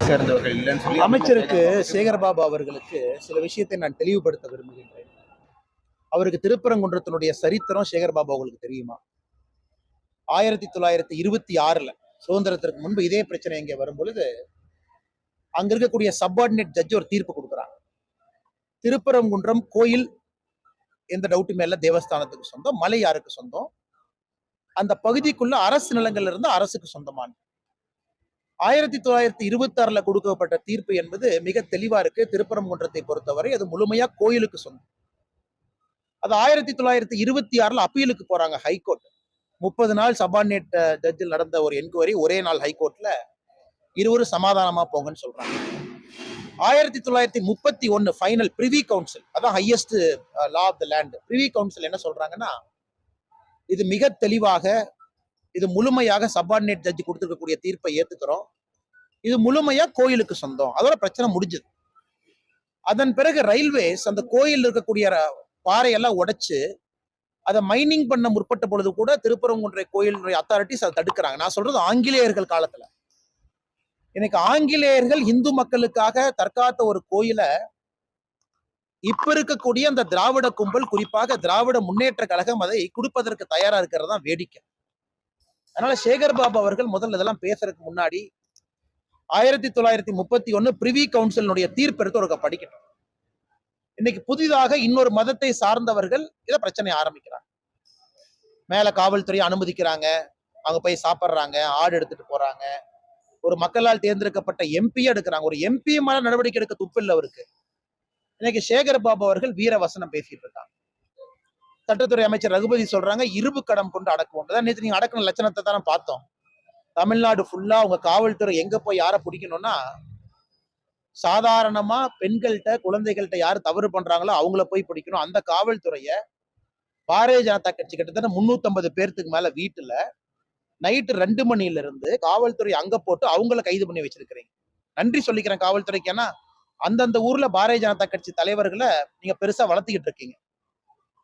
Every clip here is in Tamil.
சேர்ந்தவர்கள் இல்லைன்னு சொல்லி அமைச்சருக்கு சேகர்பாபு அவர்களுக்கு சில விஷயத்தை நான் தெளிவுபடுத்த விரும்புகின்றேன். அவருக்கு திருப்பரங்குன்றத்தினுடைய சரித்திரம் சேகர்பாபு அவர்களுக்கு தெரியுமா? 1926 சுதந்திரத்திற்கு முன்பு இதே பிரச்சனை இங்கே வரும் பொழுது அங்க இருக்கக்கூடிய சப்பார்டினேட் ஜட்ஜ் ஒரு தீர்ப்பு கொடுக்குறாங்க. திருப்பரங்குன்றம் கோயில் எந்த டவுட்டுமே இல்லை, தேவஸ்தானத்துக்கு சொந்தம். மலை யாருக்கு சொந்தம்? அந்த பகுதிக்குள்ள அரசு நிலங்கள்ல இருந்து அரசுக்கு சொந்தமான 1926 கொடுக்கப்பட்ட தீர்ப்பு என்பது மிக தெளிவா இருக்கு. திருப்பரங்குன்றத்தை பொறுத்தவரை அது முழுமையா கோயிலுக்கு சொந்தம். அது 1926 அப்பீலுக்கு போறாங்க ஹைகோர்ட். 30 நாள் சபார்டினேட் ஜட்ஜில் நடந்த ஒரு என்கொயரி, ஒரே நாள் ஹைகோர்ட்ல இருவரும் சமாதானமா போங்கன்னு சொல்றாங்க. 1931 ஃபைனல் பிரிவி கவுன்சில், அதான் highest law of the land. Privy council என்ன சொல்றாங்கன்னா, இது மிக தெளிவாக, இது முழுமையாக சபார்டினேட் ஜட்ஜ் கொடுத்திருக்கக்கூடிய தீர்ப்பை ஏத்துக்கிறோம், இது முழுமையா கோயிலுக்கு சொந்தம். அதோட பிரச்சனை முடிஞ்சது. அதன் பிறகு ரயில்வேஸ் அந்த கோயில் இருக்கக்கூடிய பாறையெல்லாம் உடைச்சு அதை மைனிங் பண்ண முற்பட்ட பொழுது கூட திருப்பரங்குன்ற கோயிலுடைய அத்தாரிட்டிஸ் அதை தடுக்கிறாங்க. நான் சொல்றது ஆங்கிலேயர்கள் காலத்துல. இன்னைக்கு ஆங்கிலேயர்கள் இந்து மக்களுக்காக தற்காத்த ஒரு கோயிலை இப்ப இருக்கக்கூடிய அந்த திராவிட கும்பல், குறிப்பாக திராவிட முன்னேற்ற கழகம் அதை கொடுப்பதற்கு தயாரா இருக்கிறது தான் வேடிக்கை. அதனால சேகர்பாபு அவர்கள் முதல்ல இதெல்லாம் பேசுறதுக்கு முன்னாடி 1931 பிரிவி கவுன்சிலினுடைய தீர்ப்பு எடுத்து ஒரு படிக்கட்டும். இன்னைக்கு புதிதாக இன்னொரு மதத்தை சார்ந்தவர்கள் இதை பிரச்சனை ஆரம்பிக்கிறாங்க. மேல காவல்துறை அனுமதிக்கிறாங்க, அங்க போய் சாப்பிட்றாங்க, ஆடு எடுத்துட்டு போறாங்க, ஒரு மக்களால் தேர்ந்தெடுக்கப்பட்ட எம்பியை எடுக்கிறாங்க. ஒரு எம்பி மேல நடவடிக்கை எடுக்க துப்பில்லை அவருக்கு. இன்னைக்கு சேகர்பாபு அவர்கள் வீர வசனம் பேசிட்டு இருக்காங்க. சட்டத்துறை அமைச்சர் ரகுபதி சொல்றாங்க இரும்பு கடம் கொண்டு அடக்குவோம். நேற்று நீங்க அடக்கின லட்சணத்தை தானே பார்த்தோம். தமிழ்நாடு ஃபுல்லா உங்க காவல்துறை எங்க போய் யாரை பிடிக்கணும்னா, சாதாரணமா பெண்கள்கிட்ட குழந்தைகள்கிட்ட யாரு தவறு பண்றாங்களோ அவங்கள போய் பிடிக்கணும். அந்த காவல்துறைய பாரதிய ஜனதா கட்சி கிட்டத்தட்ட 350 பேர்த்துக்கு மேல வீட்டுல நைட்டு 2 மணில இருந்து காவல்துறை அங்க போட்டு அவங்கள கைது பண்ணி வச்சிருக்கிறீங்க. நன்றி சொல்லிக்கிறேன் காவல்துறைக்கு. ஏன்னா அந்தந்த ஊர்ல பாரதிய ஜனதா கட்சி தலைவர்களை நீங்க பெருசா வளர்த்திக்கிட்டு இருக்கீங்க.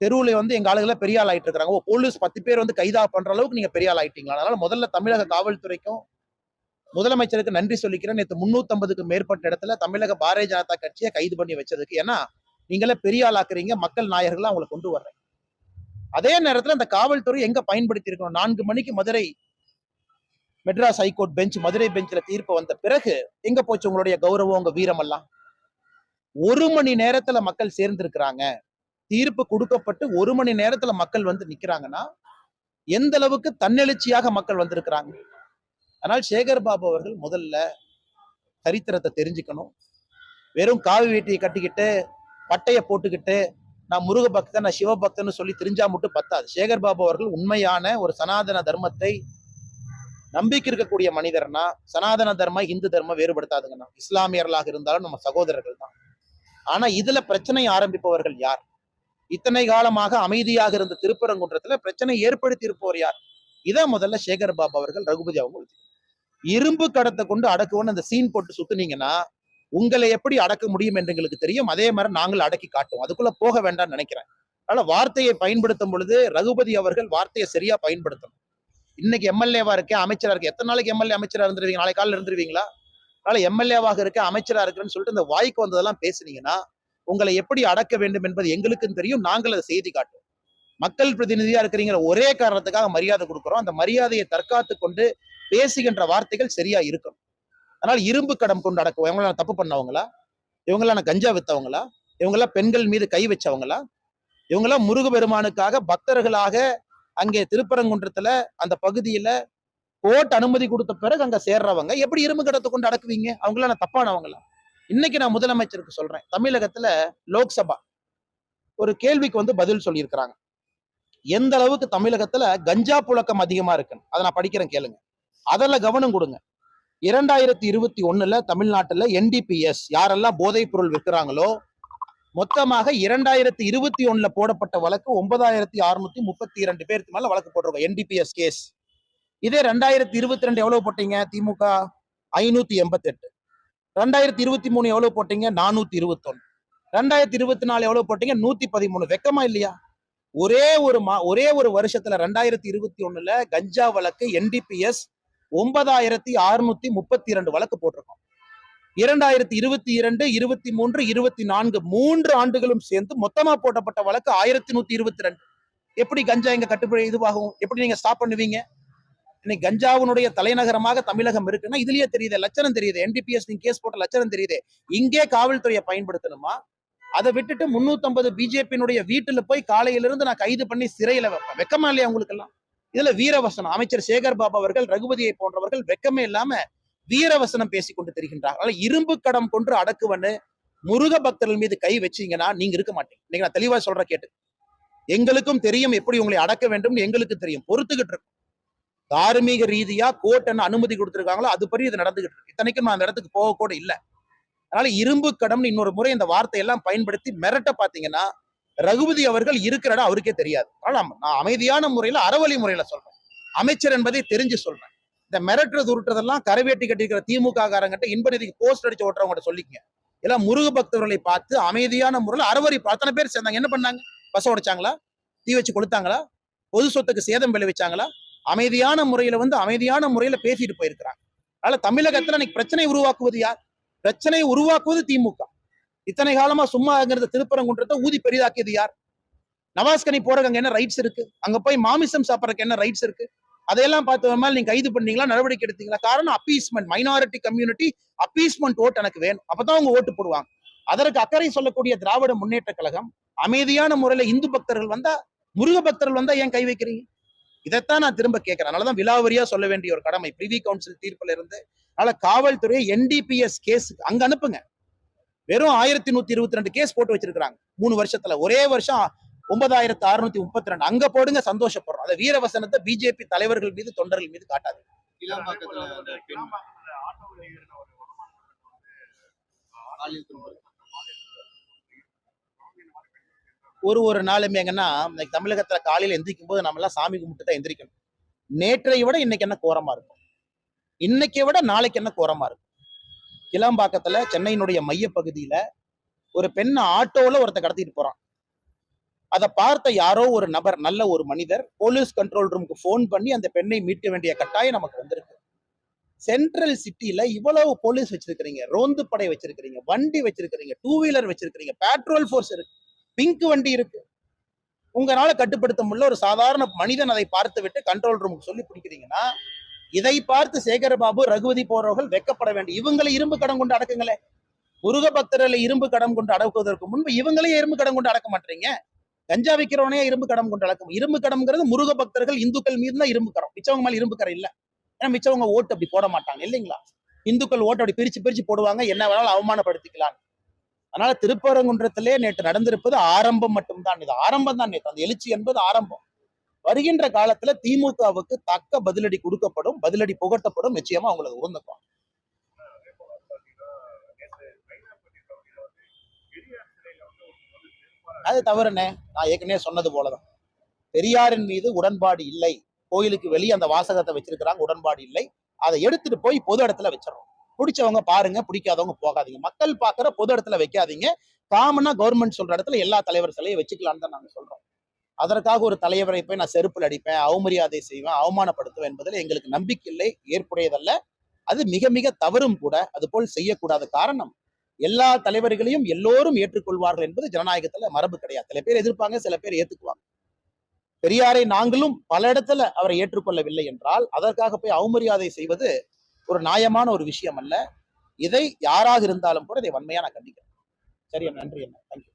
தெருவுல எங்க ஆளுகளை பெரிய ஆள் ஆயிட்டு இருக்காங்க. போலீஸ் 10 பேர் கைதா பண்ற அளவுக்கு நீங்க பெரிய ஆள் ஆயிட்டீங்களா? அதனால முதல்ல தமிழக காவல்துறைக்கும் முதலமைச்சருக்கு நன்றி சொல்லிக்கிறேன். நேற்று 350க்கு மேற்பட்ட இடத்துல தமிழக பாரதிய ஜனதா கட்சியை கைது பண்ணி வச்சதுக்கு. ஏன்னா நீங்களே பெரிய ஆள் ஆக்குறீங்க, மக்கள் நாயகர்கள் அவங்களை கொண்டு வர்றேன். அதே நேரத்துல அந்த காவல்துறை எங்க பயன்படுத்தி இருக்கணும்? 4 மணிக்கு மதுரை மெட்ராஸ் ஹைகோர்ட் பெஞ்ச், மதுரை பெஞ்சில் தீர்ப்பு வந்த பிறகு எங்க போச்சு உங்களுடைய கௌரவம், உங்க வீரம் எல்லாம்? 1 மணி நேரத்துல மக்கள் சேர்ந்து இருக்கிறாங்க. தீர்ப்பு கொடுக்கப்பட்டு 1 மணி நேரத்துல மக்கள் நிக்கிறாங்கன்னா எந்த அளவுக்கு தன்னெழுச்சியாக மக்கள் வந்திருக்கிறாங்க. ஆனால் சேகர்பாபு அவர்கள் முதல்ல சரித்திரத்தை தெரிஞ்சுக்கணும். வெறும் காவி வேட்டியை கட்டிக்கிட்டு பட்டைய போட்டுக்கிட்டு நான் முருக பக்தன், நான் சிவபக்தன் சொல்லி தெரிஞ்சா மட்டும் பத்தாது. சேகர்பாபு அவர்கள் உண்மையான ஒரு சனாதன தர்மத்தை நம்பிக்கை இருக்கக்கூடிய மனிதர்னா, சனாதன தர்மம் இந்து தர்மம் வேறுபடுத்தாதுங்கண்ணா. இஸ்லாமியர்களாக இருந்தாலும் நம்ம சகோதரர்கள் தான். ஆனா இதுல பிரச்சனை ஆரம்பிப்பவர்கள் யார்? இத்தனை காலமாக அமைதியாக இருந்த திருப்பரங்குன்றத்துல பிரச்சனை ஏற்படுத்தி இருப்பவர் யார்? இதை முதல்ல சேகர்பாபு அவர்கள் ரகுபதி அவங்க இரும்பு கடத்தை கொண்டு அடக்குவோன்னு அந்த சீன் போட்டு சுத்துனீங்கன்னா உங்களை எப்படி அடக்க முடியும் என்று எங்களுக்கு தெரியும். அதே மாதிரி நாங்கள் அடக்கி காட்டுவோம். அதுக்குள்ள போக வேண்டாம்னு நினைக்கிறேன். அதனால வார்த்தையை பயன்படுத்தும் பொழுது ரகுபதி அவர்கள் வார்த்தையை சரியா பயன்படுத்தணும். இன்னைக்கு எம்எல்ஏவா இருக்கேன், அமைச்சரா இருக்கேன். எத்தனை நாளைக்கு எம்எல்ஏ அமைச்சரா இருந்துருவீங்க? நாளை காலையில் இருந்துருவீங்களா? அதனால எம்எல்ஏவாக இருக்க, அமைச்சரா இருக்குன்னு சொல்லிட்டு இந்த வாய்க்கு வந்ததெல்லாம் பேசுனீங்கன்னா உங்களை எப்படி அடக்க வேண்டும் என்பது எங்களுக்கும் தெரியும். நாங்கள் அதை செய்தி காட்டுவோம். மக்கள் பிரதிநிதியா இருக்கிறீங்கிற ஒரே காரணத்துக்காக மரியாதை கொடுக்குறோம். அந்த மரியாதையை தற்காத்து கொண்டு பேசுகின்ற வார்த்தைகள் சரியா இருக்கணும். அதனால இரும்பு கடம் கொண்டு அடக்குவோம். இவங்களாம் தப்பு பண்ணவங்களா? இவங்களாம் கஞ்சா வித்தவங்களா? இவங்கெல்லாம் பெண்கள் மீது கை வச்சவங்களா? இவங்கெல்லாம் முருகபெருமானுக்காக பக்தர்களாக அங்கே திருப்பரங்குன்றத்துல அந்த பகுதியில கோர்ட் அனுமதி கொடுத்த பிறகு அங்க சேர்றவங்க எப்படி இரும்பு கடத்தை கொண்டு அடக்குவீங்க? அவங்களாம் தப்பானவங்களா? இன்னைக்கு நான் முதலமைச்சருக்கு சொல்றேன், தமிழகத்துல லோக்சபா ஒரு கேள்விக்கு பதில் சொல்லியிருக்கிறாங்க. எந்த அளவுக்கு தமிழகத்துல கஞ்சா புழக்கம் அதிகமா இருக்குன்னு அதை நான் படிக்கிறேன், கேளுங்க. அதில் கவனம் கொடுங்க. 2021 தமிழ்நாட்டுல NDPS யாரெல்லாம் போதைப் பொருள் விற்கிறாங்களோ மொத்தமாக 2021 போடப்பட்ட வழக்கு 9632 பேருக்கு மேல வழக்கு போட்டிருக்கோம், NDPS கேஸ். இதே 2022 எவ்வளவு போட்டீங்க? திமுக 588. 2023 எவ்வளவு போட்டீங்க? 421. 2024 எவ்வளவு போட்டீங்க? 113. வெக்கமா இல்லையா? ஒரே ஒரு வருஷத்துல 2021 கஞ்சா வழக்கு NDPS 9632 வழக்கு போட்டிருக்கோம். 2022, 23, 24 3 ஆண்டுகளும் சேர்ந்து மொத்தமா போட்டப்பட்ட வழக்கு 1122. எப்படி கஞ்சா இங்க கட்டுப்படி இதுவாகும்? எப்படி நீங்க ஸ்டாப் பண்ணுவீங்க? இன்னைக்கு கஞ்சாவினுடைய தலைநகரமாக தமிழகம் இருக்குன்னா இதுலயே தெரியுது, லட்சணம் தெரியுது. NDPS நீங்க கேஸ் போட்ட லட்சணம் தெரியுது. இங்கே காவல்துறையை பயன்படுத்தணுமா? அதை விட்டுட்டு 350 பிஜேபியினுடைய வீட்டுல போய் காலையில இருந்து நான் கைது பண்ணி சிறையில வைப்பேன். வெக்கமா இல்லையா உங்களுக்கு எல்லாம்? இதுல வீரவசனம் அமைச்சர் சேகர் பாபு அவர்கள், ரகுபதியை போன்றவர்கள் வெக்கமே இல்லாம வீரவசனம் பேசிக் கொண்டு தெரிகின்றார். அதனால இரும்பு கடம் கொன்று அடக்குவன்னு முருக பக்தர்கள் மீது கை வச்சீங்கன்னா நீங்க இருக்க மாட்டீங்க. இன்னைக்கு நான் தெளிவா சொல்ற கேட்டு, எங்களுக்கும் தெரியும் எப்படி உங்களை அடக்க வேண்டும், எங்களுக்கு தெரியும், பொறுத்துக்கிட்டு இருக்கும். தார்மீக ரீதியா கோர்ட் என்ன அனுமதி கொடுத்திருக்காங்களோ அதுபடி இது நடந்துகிட்டு இருக்கு. இத்தனைக்கும் நான் அந்த இடத்துக்கு போக கூட இல்லை. அதனால இரும்பு கடம்னு இன்னொரு முறை இந்த வார்த்தையெல்லாம் பயன்படுத்தி மிரட்ட பாத்தீங்கன்னா ரகுபதி அவர்கள் இருக்கிற இடம் அவருக்கே தெரியாது. ஆனால் நான் அமைதியான முறையில அறவழி முறையில சொல்றேன், அமைச்சர் என்பதை தெரிஞ்சு சொல்றேன். இந்த மிரட்டுறது உருட்டுறதெல்லாம் கரைவேட்டி கட்டிக்கிற திமுக காரங்கிட்ட இன்ப நிதிக்கு போஸ்ட் அடிச்சு ஓட்டுறவங்க சொல்லிக்கங்க. எல்லாம் முருக பக்தர்களை பார்த்து அமைதியான முறையில் அறவழி அத்தனை பேர் சேர்ந்தாங்க. என்ன பண்ணாங்க? பஸ் உடைச்சாங்களா? தீ வச்சு கொளுத்தாங்களா? பொது சொத்துக்கு சேதம் விளைவிச்சாங்களா? அமைதியான முறையில அமைதியான முறையில பேசிட்டு போயிருக்கிறாங்க. அதனால தமிழகத்துல இன்னைக்கு பிரச்சனை உருவாக்குவது யார்? பிரச்சனை உருவாக்குவது திமுக. இத்தனை காலமா சும்மா இருக்கிறத திருப்பரங்குன்றத்தை ஊதி பெரிதாக்கியது யார்? நவாஸ்கனி போறதுக்கு அங்க என்ன ரைட்ஸ் இருக்கு? அங்க போய் மாமிசம் சாப்பிடறதுக்கு என்ன ரைட்ஸ் இருக்கு? அதையெல்லாம் பார்த்து மேல நீங்க கைது பண்ணீங்களா, நடவடிக்கை எடுத்தீங்களா? காரணம் அப்பீஸ்மெண்ட், மைனாரிட்டி கம்யூனிட்டி அப்பீஸ்மெண்ட் ஓட்டு எனக்கு வேணும், அப்பதான் அவங்க ஓட்டு போடுவாங்க. அதற்கு அக்கறை சொல்லக்கூடிய திராவிட முன்னேற்ற கழகம் அமைதியான முறையில இந்து பக்தர்கள் வந்தா, முருக பக்தர்கள் வந்தா ஏன் கை வைக்கிறீங்க? இதைத்தான் நான் திரும்ப கேட்கிறேன். அதனாலதான் விலாவரியா சொல்ல வேண்டிய ஒரு கடமை பிரிவி கவுன்சில் தீர்ப்புல இருந்து. அதனால காவல்துறை NDPS கேஸ் அங்க அனுப்புங்க. வெறும் 1122 கேஸ் போட்டு வச்சிருக்காங்க 3 வருஷத்துல. ஒரே வருஷம் 9632 அங்க போடுங்க, சந்தோஷப்படுறோம். அந்த வீரவசனத்தை பிஜேபி தலைவர்கள் மீது, தொண்டர்கள் மீது காட்டாது. ஒரு நாளுமே எங்கன்னா தமிழகத்துல காலையில எந்திரிக்கும் போது நம்ம எல்லாம் சாமி கும்பிட்டு தான் எந்திரிக்கணும். நேற்றைய விட இன்னைக்கு என்ன கோரமா இருக்கும், இன்னைக்கு விட நாளைக்கு என்ன கோரமா இருக்கும். கிளாம்பாக்கத்துல சென்னையினுடைய மைய பகுதியில ஒரு பெண்ணை ஆட்டோல ஒருத்த கடத்திட்டு போறான். அதை பார்த்த யாரோ ஒரு நபர், நல்ல ஒரு மனிதர், போலீஸ் கண்ட்ரோல் ரூமுக்கு போன் பண்ணி அந்த பெண்ணை மீட்க வேண்டிய கட்டாயம் நமக்கு வந்திருக்கு. சென்ட்ரல் சிட்டில இவ்வளவு போலீஸ் வச்சிருக்கிறீங்க, ரோந்து படை வச்சிருக்கிறீங்க, வண்டி வச்சிருக்கிறீங்க, 2 வீலர் வச்சிருக்கிறீங்க, பேட்ரோல் போர்ஸ் இருக்கு, பிங்க் வண்டி இருக்கு. உங்களால கட்டுப்படுத்த முடியல. ஒரு சாதாரண மனிதன் அதை பார்த்து விட்டு கண்ட்ரோல் ரூமுக்கு சொல்லி பிடிக்கிறீங்கன்னா, இதை பார்த்து சேகர்பாபு, ரகுபதி போறவர்கள் வெக்கப்பட வேண்டும். இவங்களை இரும்பு கடம் கொண்டு அடக்குங்களே. முருக பக்தர்களை இரும்பு கடம் கொண்டு அடக்குவதற்கு முன்பு இவங்களே இரும்பு கடம் கொண்டு அடக்க மாட்டீங்க. கஞ்சா விற்கிறவனே இரும்பு கடம் கொண்டு அடக்கும். இரும்பு கடம்ங்கிறது முருக பக்தர்கள், இந்துக்கள் மீது தான் இரும்பு கரம். மிச்சவங்க மேல இரும்பு கரம் இல்ல. ஏன்னா மிச்சவங்க ஓட்டு அப்படி போட மாட்டாங்க இல்லைங்களா? இந்துக்கள் ஓட்டு அப்படி பிரிச்சு பிரிச்சு போடுவாங்க, என்ன வேணாலும் அவமானப்படுத்திக்கலாம். அதனால திருப்பரங்குன்றத்திலே நேற்று நடந்திருப்பது ஆரம்பம் மட்டும்தான். இது ஆரம்பம் தான். நேற்று அந்த எழுச்சி என்பது ஆரம்பம். வருகின்ற காலத்துல திமுகவுக்கு தக்க பதிலடி கொடுக்கப்படும், பதிலடி புகட்டப்படும். நிச்சயமா அவங்களுக்கு உகந்துக்கும். அது தவறுனே. நான் ஏற்கனவே சொன்னது போலதான், பெரியாரின் மீது உடன்பாடு இல்லை, கோயிலுக்கு வெளியே அந்த வாசகத்தை வச்சிருக்கிறாங்க, உடன்பாடு இல்லை, அதை எடுத்துட்டு போய் பொது இடத்துல வச்சிடறோம். பிடிச்சவங்க பாருங்க, பிடிக்காதவங்க போகாதீங்க. மக்கள் பாக்குற பொது இடத்துல வைக்காதீங்க. காமனா கவர்மெண்ட் சொல்ற இடத்துல எல்லா தலைவர் சிலையை வச்சுக்கலான்னு தான் நாங்க சொல்றோம். அதற்காக ஒரு தலைவரை போய் நான் செருப்பில் அடிப்பேன், அவமரியாதை செய்வேன், அவமானப்படுத்துவேன் என்பதில் எங்களுக்கு நம்பிக்கை இல்லை, ஏற்புடையதல்ல. அது மிக மிக தவறும் கூட. அது போல் செய்யக்கூடாத. காரணம், எல்லா தலைவர்களையும் எல்லோரும் ஏற்றுக்கொள்வார்கள் என்பது ஜனநாயகத்துல மரபு கிடையாது. சில பேர் எதிர்ப்பாங்க, சில பேர் ஏத்துக்குவாங்க. பெரியாரை நாங்களும் பல இடத்துல அவரை ஏற்றுக்கொள்ளவில்லை என்றால் அதற்காக போய் அவமரியாதை செய்வது ஒரு நியாயமான ஒரு விஷயம் அல்ல. இதை யாராக இருந்தாலும் கூட இதை வன்மையா நான் கண்டிக்கிறேன். சரியா, நன்றி. என்ன, தேங்க்யூ.